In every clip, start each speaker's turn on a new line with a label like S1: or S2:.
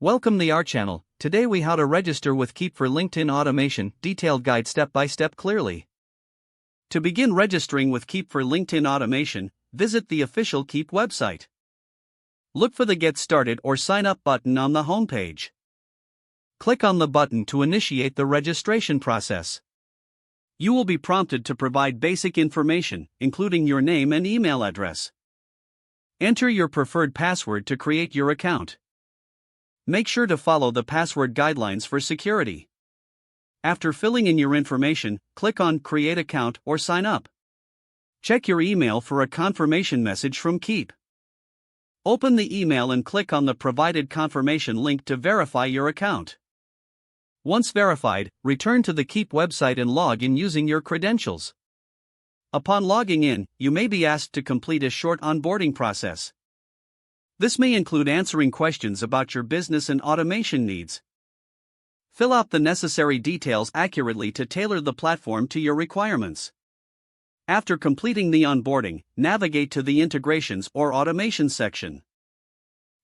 S1: Welcome to our channel. Today we how to register with Keap for LinkedIn automation, detailed guide step by step clearly. To begin registering with Keap for LinkedIn automation, visit the official Keap website. Look for the Get Started or Sign Up button on the homepage. Click on the button to initiate the registration process. You will be prompted to provide basic information, including your name and email address. Enter your preferred password to create your account. Make sure to follow the password guidelines for security. After filling in your information, click on Create Account or Sign Up. Check your email for a confirmation message from Keap. Open the email and click on the provided confirmation link to verify your account. Once verified, return to the Keap website and log in using your credentials. Upon logging in, you may be asked to complete a short onboarding process. This may include answering questions about your business and automation needs. Fill out the necessary details accurately to tailor the platform to your requirements. After completing the onboarding, navigate to the Integrations or Automation section.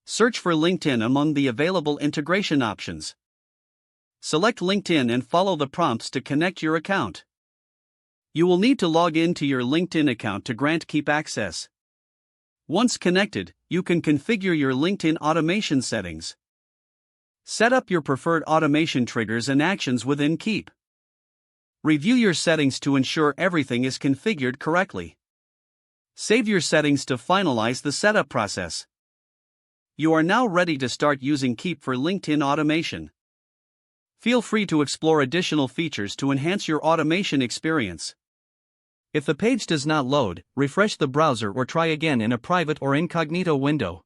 S1: Search for LinkedIn among the available integration options. Select LinkedIn and follow the prompts to connect your account. You will need to log in to your LinkedIn account to grant Keap access. Once connected, you can configure your LinkedIn automation settings. Set up your preferred automation triggers and actions within Keap. Review your settings to ensure everything is configured correctly. Save your settings to finalize the setup process. You are now ready to start using Keap for LinkedIn automation. Feel free to explore additional features to enhance your automation experience. If the page does not load, refresh the browser or try again in a private or incognito window.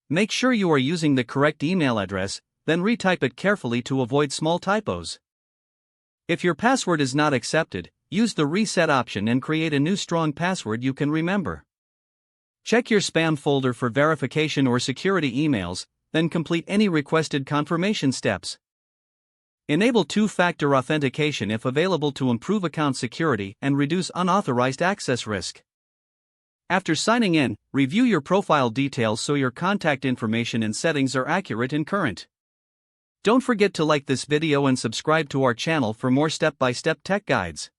S1: Make sure you are using the correct email address, then retype it carefully to avoid small typos. If your password is not accepted, use the reset option and create a new strong password you can remember. Check your spam folder for verification or security emails, then complete any requested confirmation steps. Enable two-factor authentication if available to improve account security and reduce unauthorized access risk. After signing in, review your profile details so your contact information and settings are accurate and current. Don't forget to like this video and subscribe to our channel for more step-by-step tech guides.